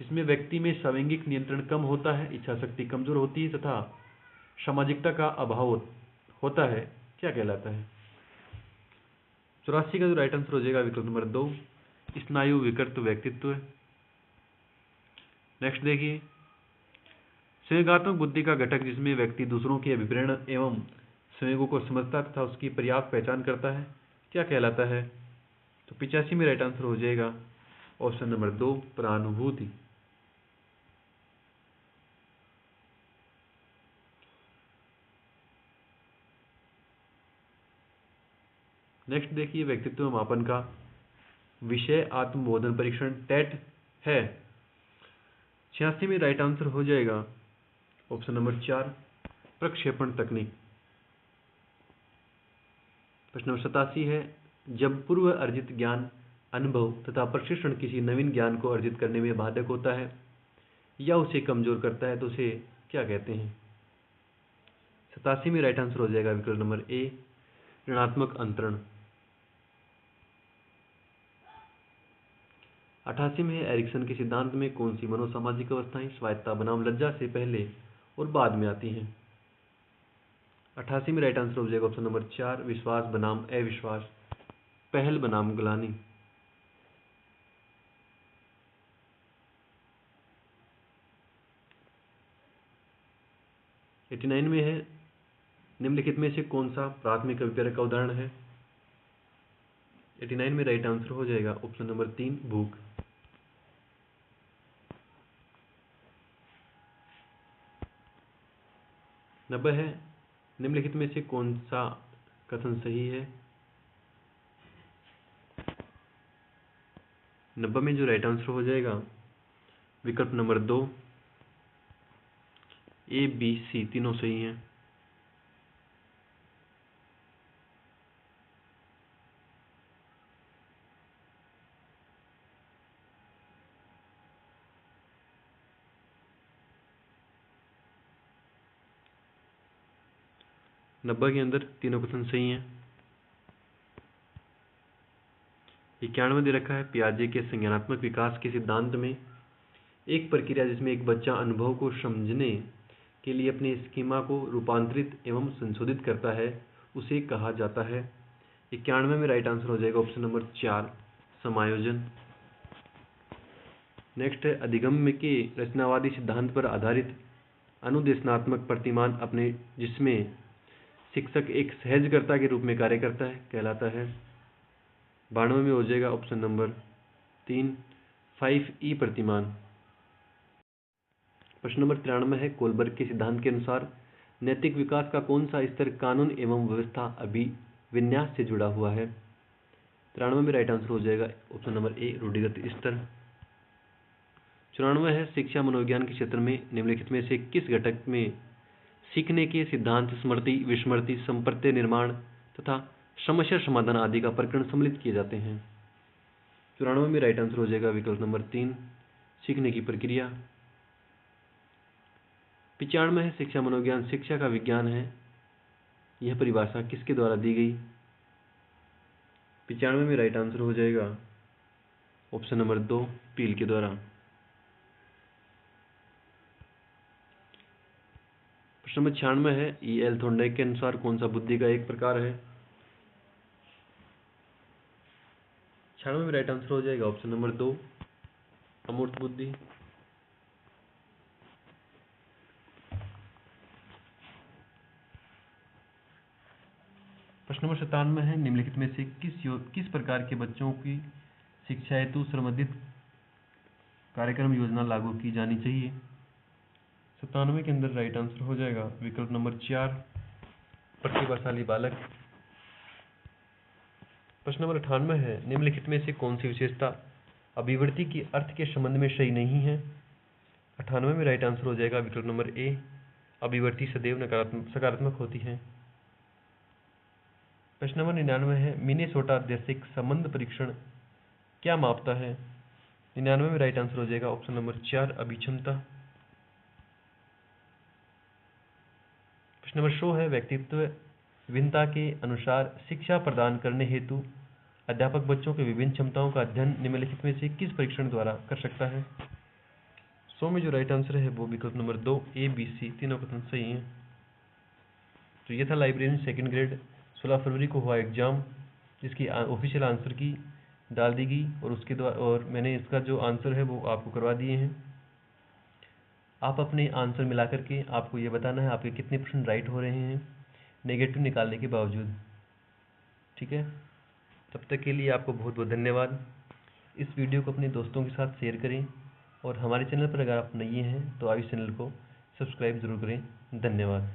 जिसमें व्यक्ति में सावैंगिक नियंत्रण कम होता है, इच्छा शक्ति कमजोर होती है तथा सामाजिकता का अभाव होता है, क्या कहलाता है? 84 का जो राइट आंसर हो जाएगा विकल्प नंबर 2, स्नायु विकृत व्यक्तित्व। नेक्स्ट देखिए, संवेगात्मक बुद्धि का घटक जिसमें व्यक्ति दूसरों के अभिप्रेरण एवं संवेगों को समझता तथा उसकी पर्याप्त पहचान करता है, क्या कहलाता है? तो 85 में राइट आंसर हो जाएगा ऑप्शन नंबर 2, परानुभूति। नेक्स्ट देखिए, व्यक्तित्व मापन का विषय आत्मबोधन परीक्षण टेट है। 86 में राइट आंसर हो जाएगा ऑप्शन नंबर 4, प्रक्षेपण तकनीक। प्रश्न नंबर 87 है, जब पूर्व अर्जित ज्ञान, अनुभव तथा प्रशिक्षण किसी नवीन ज्ञान को अर्जित करने में बाधक होता है या उसे कमजोर करता है तो उसे क्या कहते हैं? 87 में राइट आंसर हो जाएगा विकल्प नंबर ए, ऋणात्मक अंतरण। 88 में एरिक्सन के सिद्धांत में कौन सी मनोसामाजिक अवस्थाएं स्वायत्तता बनाम लज्जा से पहले और बाद में आती हैं? 88 में राइट आंसर हो जाएगा ऑप्शन नंबर 4, विश्वास बनाम अविश्वास, पहल बनाम ग्लानि। 89 में है, निम्नलिखित में से कौन सा प्राथमिक अभिप्रेरक का उदाहरण है? 89 में राइट आंसर हो जाएगा ऑप्शन नंबर 3, भूख। 90 है, निम्नलिखित में से कौन सा कथन सही है? 90 में जो राइट आंसर हो जाएगा विकल्प नंबर 2, ए बी सी तीनों सही हैं। नब्बे के अंदर तीनों कथन सही हैं। 91 दे रखा है, पियाजे के संज्ञानात्मक विकास के सिद्धांत में एक प्रक्रिया जिसमें एक बच्चा अनुभव को समझने के लिए अपने स्कीमा को रूपांतरित एवं संशोधित करता है उसे कहा जाता है। 91 में राइट आंसर हो जाएगा ऑप्शन नंबर 4, समायोजन। नेक्स्ट है, अधिगम्य के रचनावादी सिद्धांत पर आधारित अनुदेशनात्मक प्रतिमान अपने जिसमें शिक्षक एक सहजकर्ता के रूप में कार्य करता है कहलाता है। 92 में हो जाएगा ऑप्शन नंबर 3, 5E प्रतिमान। प्रश्न नंबर 93 है, कोलबर्ग के सिद्धांत के अनुसार नैतिक विकास का कौन सा स्तर कानून एवं व्यवस्था अभिविन्यास से जुड़ा हुआ है? 93 में राइट आंसर हो जाएगा ऑप्शन नंबर ए, रूढ़िगत स्तर। 94 है शिक्षा मनोविज्ञान के क्षेत्र में निम्नलिखित में से किस घटक में सीखने के सिद्धांत, स्मृति, विस्मृति, संप्रत्यय निर्माण तथा समस्या समाधान आदि का प्रकरण सम्मिलित किए जाते हैं। 94 में राइट आंसर हो जाएगा विकल्प नंबर 3, सीखने की प्रक्रिया। 95 है शिक्षा मनोविज्ञान शिक्षा का विज्ञान है। यह परिभाषा किसके द्वारा दी गई? 95 में राइट आंसर हो जाएगा ऑप्शन नंबर 2, पील के द्वारा। प्रश्न नंबर 96 है E.L. थॉर्नडाइक के अनुसार कौन सा बुद्धि का एक प्रकार है? 96 में राइट आंसर हो जाएगा ऑप्शन नंबर 2, अमूर्त बुद्धि। प्रश्न नंबर 97 है निम्नलिखित में से किस प्रकार के बच्चों की शिक्षा हेतु संबंधित कार्यक्रम योजना लागू की जानी चाहिए? 97 के अंदर राइट आंसर हो जाएगा विकल्प नंबर 4, प्रतिभाशाली बालक। प्रश्न नंबर 98 है निम्नलिखित में से कौन सी विशेषता अभिवृत्ति के अर्थ के संबंध में सही नहीं है? 98 में राइट आंसर हो जाएगा विकल्प नंबर ए, अभिवृत्ति सदैव सकारात्मक होती है। प्रश्न नंबर 99 है मिनेसोटा देशिक संबंध परीक्षण क्या मापता है? 99 में राइट आंसर हो जाएगा ऑप्शन नंबर 4, अभिक्षमता। प्रश्न नंबर 100 है व्यक्तित्व विभिन्नता के अनुसार शिक्षा प्रदान करने हेतु अध्यापक बच्चों के विभिन्न क्षमताओं का अध्ययन निम्नलिखित में से किस परीक्षण द्वारा कर सकता है? 100 में जो राइट आंसर है वो विकल्प नंबर 2, ए, बी, सी तीनों कथन सही हैं। तो ये था लाइब्रेरियन सेकंड ग्रेड 16 फरवरी को हुआ एग्जाम, जिसकी ऑफिशियल आंसर की डाल दी गई और उसके द्वारा और मैंने इसका जो आंसर है वो आपको करवा दिए हैं। आप अपने आंसर मिला करके आपको ये बताना है आपके कितने % राइट हो रहे हैं नेगेटिव निकालने के बावजूद। ठीक है, तब तक के लिए आपको बहुत बहुत धन्यवाद। इस वीडियो को अपने दोस्तों के साथ शेयर करें और हमारे चैनल पर अगर आप नए हैं तो आप इस चैनल को सब्सक्राइब जरूर करें। धन्यवाद।